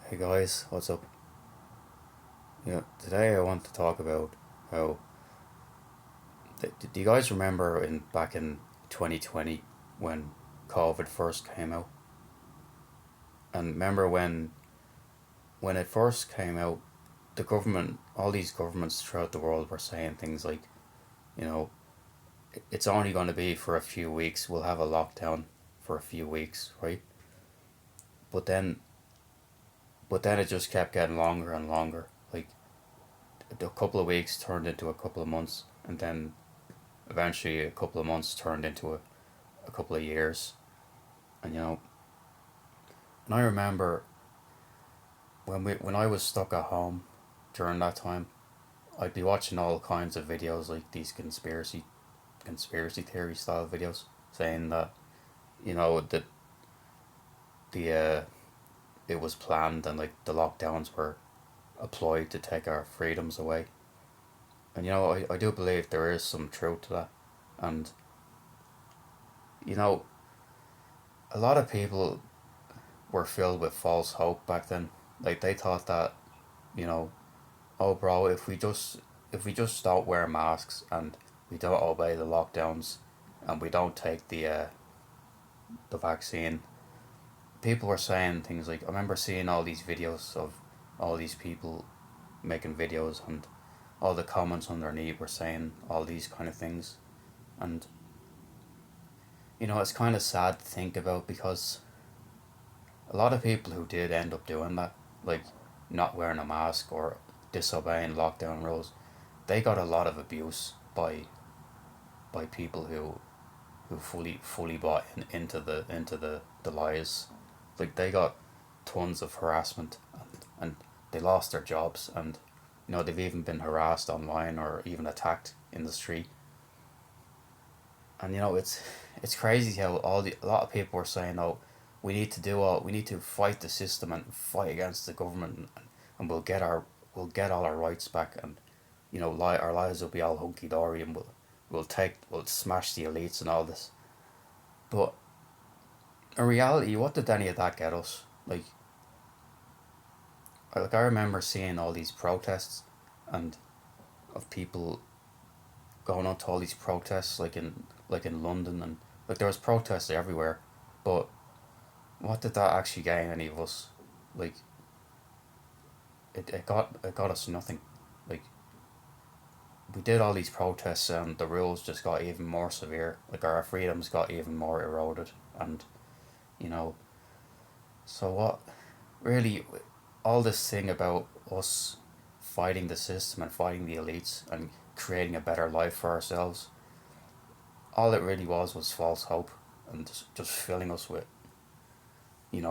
Hey guys, what's up? Today I want to talk about how. Do you guys remember back in 2020 when COVID first came out? And remember when it first came out, the government, all these governments throughout the world were saying things like, you know, it's only going to be for a few weeks. We'll have a lockdown for a few weeks, right? But then, but then it just kept getting longer and longer. Like a couple of weeks turned into a couple of months, and then eventually a couple of months turned into a couple of years. And and I remember when I was stuck at home during that time, I'd be watching all kinds of videos like these conspiracy theory style videos saying that that the it was planned and like the lockdowns were employed to take our freedoms away. And I do believe there is some truth to that. And you know a lot of people were filled with false hope back then. Like they thought that, you know, oh bro, if we just don't wear masks and we don't obey the lockdowns and we don't take the vaccine, people were saying things like I remember seeing all these videos of all these people making videos and all the comments underneath were saying all these kind of things. And it's kind of sad to think about because a lot of people who did end up doing that, like not wearing a mask or disobeying lockdown rules, they got a lot of abuse by people who fully bought into the lies. Like they got tons of harassment and they lost their jobs, and they've even been harassed online or even attacked in the street. And it's crazy how a lot of people were saying, oh, we need to fight the system and fight against the government, and we'll get all our rights back, and our lives will be all hunky dory, and we'll smash the elites and all this. But in reality, what did any of that get us? Like I remember seeing all these protests and of people going on to all these protests like in London, and like there was protests everywhere. But what did that actually gain any of us? Like it got us nothing. Like we did all these protests and the rules just got even more severe. Like our freedoms got even more eroded. And you know so what really, all this thing about us fighting the system and fighting the elites and creating a better life for ourselves, all it really was false hope, and just filling us with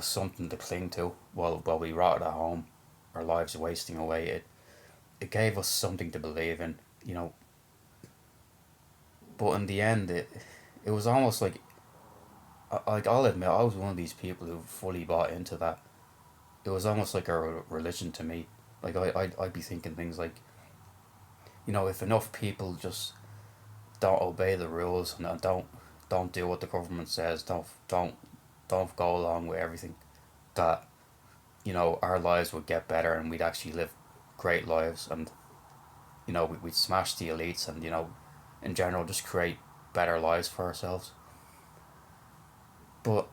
something to cling to while we rotted at home, our lives wasting away. It gave us something to believe in, you know. But in the end, it was almost like I'll admit I was one of these people who fully bought into that. It was almost like a religion to me. Like I'd be thinking things like, if enough people just don't obey the rules and don't do what the government says, don't go along with everything, that our lives would get better and we'd actually live great lives, and we'd smash the elites, and in general just create better lives for ourselves. But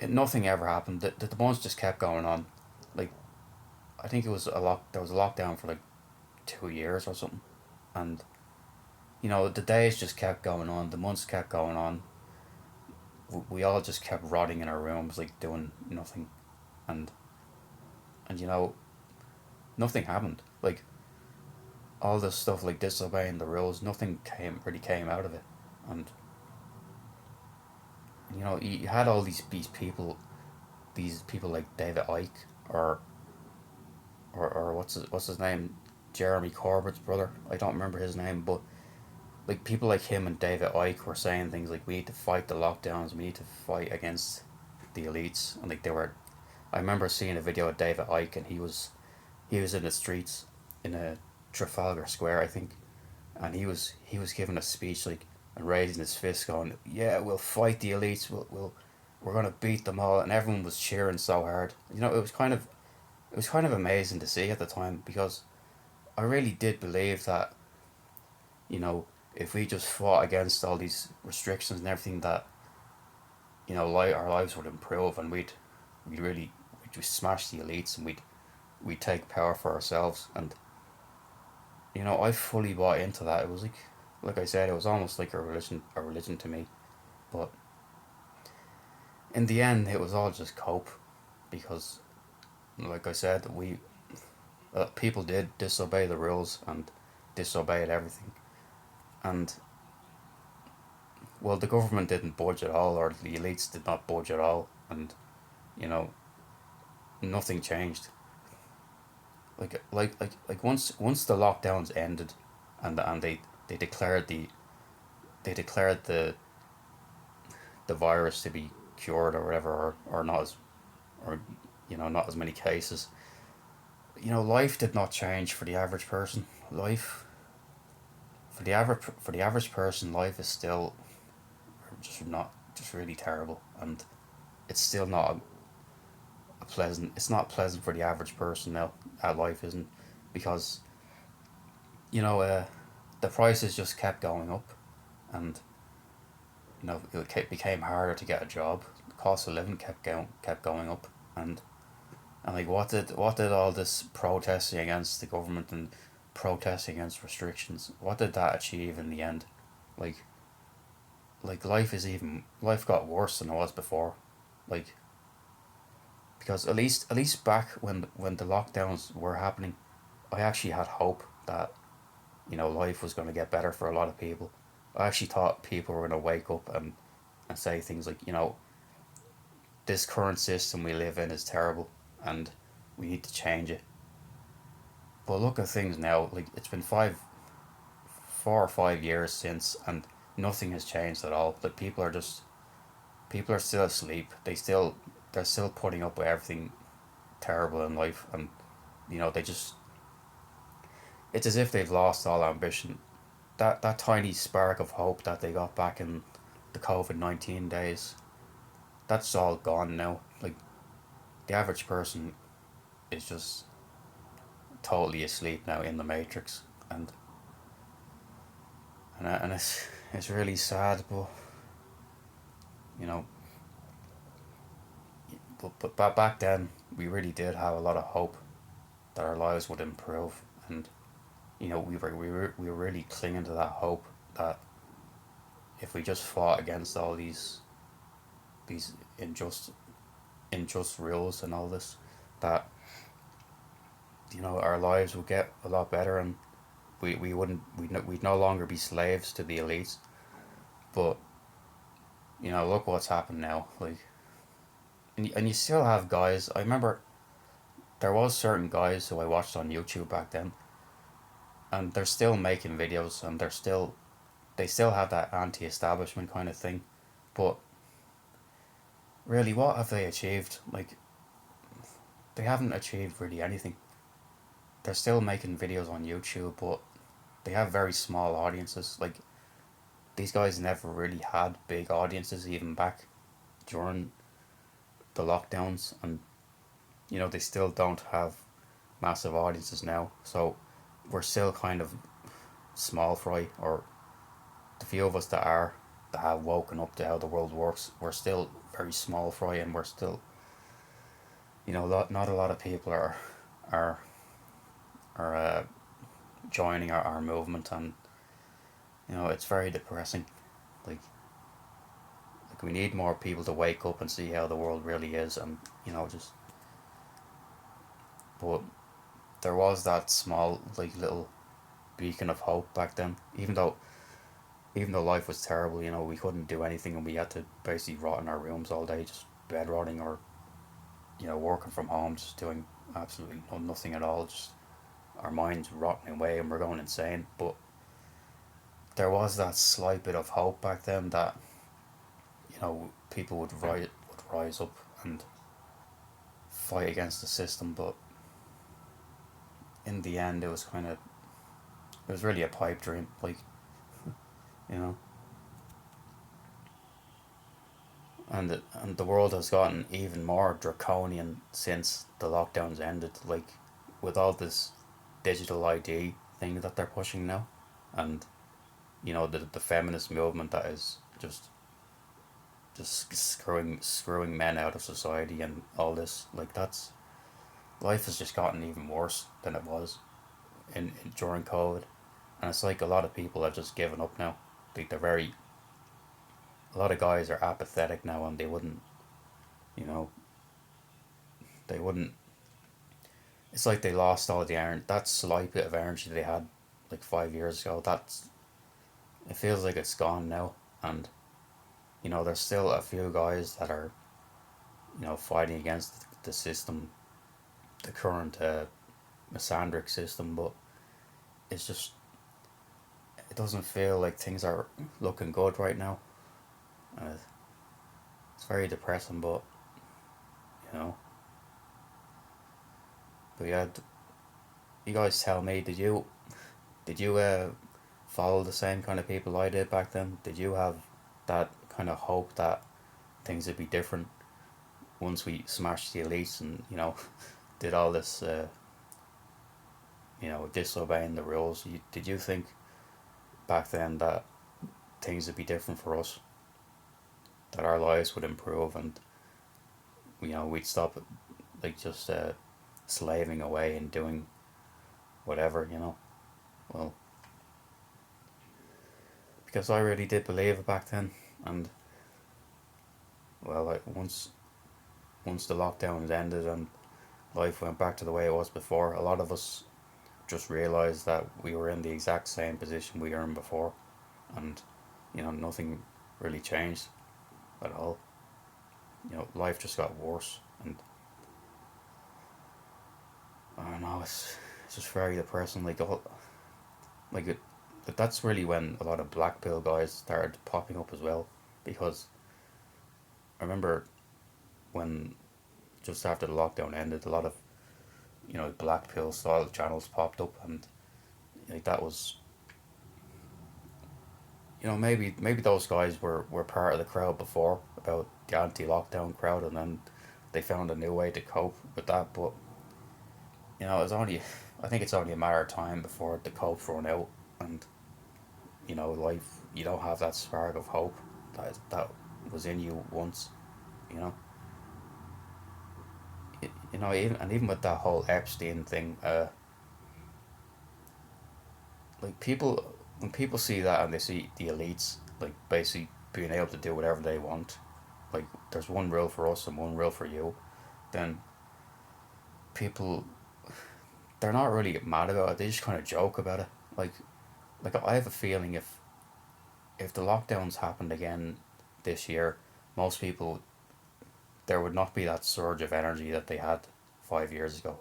nothing ever happened. The months just kept going on. Like I think there was a lockdown for like 2 years or something, and the days just kept going on, the months kept going on. We all just kept rotting in our rooms, like doing nothing, and and nothing happened. Like all this stuff, like disobeying the rules, nothing came out of it. And you had all these people like David Icke, or what's his name, Jeremy Corbett's brother. I don't remember his name, but like people like him and David Icke were saying things like we need to fight the lockdowns, we need to fight against the elites, and like they were. I remember seeing a video of David Icke, and he was in the streets in a Trafalgar Square, I think, and he was giving a speech like and raising his fist, going, "Yeah, we'll fight the elites. We'll we're gonna beat them all, and everyone was cheering so hard. It was kind of amazing to see at the time, because I really did believe that, you know, if we just fought against all these restrictions and everything, that, you know, our lives would improve, and we'd just smash the elites, and we'd take power for ourselves. And, you know, I fully bought into that. It was like I said, it was almost like a religion to me. But in the end, it was all just cope, because, like I said, we people did disobey the rules and disobeyed everything. And, well, the government didn't budge at all, or the elites did not budge at all, and, you know, nothing changed. Once the lockdowns ended, and they declared they declared the virus to be cured or whatever, or not as, or, you know, not as many cases. You know, life did not change for the average person. Life for the average person, life is still just really terrible, and it's still not a pleasant. It's not pleasant for the average person now. Life isn't, because, you know, the prices just kept going up, and, you know, became harder to get a job. The cost of living kept going up, and like, what did all this protesting against the government and protesting against restrictions, what did that achieve in the end? Like life got worse than it was before. Like, because at least back when the lockdowns were happening, I actually had hope that, you know, life was going to get better for a lot of people. I actually thought people were going to wake up and say things like, you know, this current system we live in is terrible, and we need to change it. But look at things now. Like, it's been 4 or 5 years since, and nothing has changed at all. Like, people are still asleep. They're still putting up with everything terrible in life, and, you know, they just it's as if they've lost all ambition. That tiny spark of hope that they got back in the COVID-19 days, that's all gone now. Like, the average person is just totally asleep now in the matrix, and and it's really sad. But, you know, but back then we really did have a lot of hope that our lives would improve, and, you know, we were really clinging to that hope that if we just fought against all these unjust rules and all this, that, you know, our lives would get a lot better, and we wouldn't we'd no longer be slaves to the elites. But, you know, look what's happened now. Like, and you still have guys. I remember there was certain guys who I watched on YouTube back then, and they're still making videos, and they still have that anti-establishment kind of thing. But really, what have they achieved? Like, they haven't achieved really anything. They're still making videos on YouTube, but they have very small audiences. Like, these guys never really had big audiences, even back during the lockdowns, and, you know, they still don't have massive audiences now. So we're still kind of small fry, or the few of us that have woken up to how the world works, we're still very small fry, and we're still, you know, not a lot of people are are joining our movement, and, you know, it's very depressing. Like, we need more people to wake up and see how the world really is, and, you know, just, but there was that small, like, little beacon of hope back then. Even though life was terrible, you know, we couldn't do anything, and we had to basically rot in our rooms all day, just bed rotting, or, you know, working from home, just doing absolutely nothing at all, just our minds rotting away, and we're going insane. But there was that slight bit of hope back then that, you know, people would rise up and fight against the system. But in the end, it was really a pipe dream. Like, you know, and the world has gotten even more draconian since the lockdowns ended. Like with all this digital ID thing that they're pushing now, and the feminist movement that is just screwing men out of society and all this. Like that's life has just gotten even worse than it was in during COVID, and it's like a lot of people have just given up now. Like they're very a lot of guys are apathetic now, and you know they wouldn't. It's like they lost all the energy. That slight bit of energy they had like 5 years ago. It feels like it's gone now, and there's still a few guys that are fighting against the system, the current misandric system, but it's just it doesn't feel like things are looking good right now. Uh, it's very depressing, but you know, but yeah, you guys tell me, did you follow the same kind of people I did back then? Did you have that kind of hope that things would be different once we smashed the elites and did all this disobeying the rules? Did you think back then that things would be different for us, that our lives would improve, and we'd stop like just slaving away and doing whatever? Well, because I really did believe it back then, and well, like once the lockdown had ended and life went back to the way it was before, a lot of us just realized that we were in the exact same position we were in before, and nothing really changed at all. Life just got worse, and I don't know. It's just very depressing. Like it, but that's really when a lot of black pill guys started popping up as well, because I remember when just after the lockdown ended, a lot of black pill style channels popped up, and like that was maybe those guys were part of the crowd before, about the anti-lockdown crowd, and then they found a new way to cope with that. But it's only I think it's only a matter of time before the cope's run out, and life, you don't have that spark of hope that was in you once. You know, even with that whole Epstein thing, like people when people see that and they see the elites like basically being able to do whatever they want, like there's one rule for us and one rule for you, then people, they're not really mad about it. They just kind of joke about it. Like I have a feeling if the lockdowns happened again this year, most people, there would not be that surge of energy that they had 5 years ago.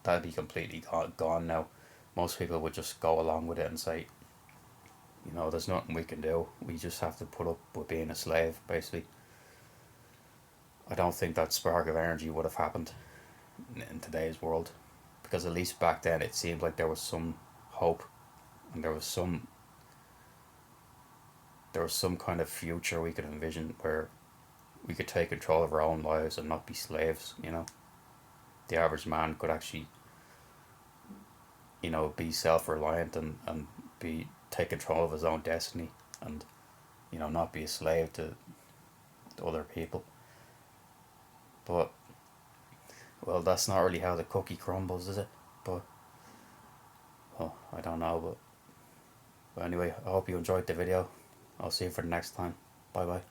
That'd be completely gone now. Most people would just go along with it and say, there's nothing we can do. We just have to put up with being a slave, basically. I don't think that spark of energy would have happened in today's world, because at least back then it seemed like there was some hope, and there was some kind of future we could envision where we could take control of our own lives and not be slaves. The average man could actually be self-reliant, and be take control of his own destiny, and not be a slave to other people. But well, that's not really how the cookie crumbles, is it? But well, I don't know. But anyway, I hope you enjoyed the video. I'll see you for the next time. Bye bye.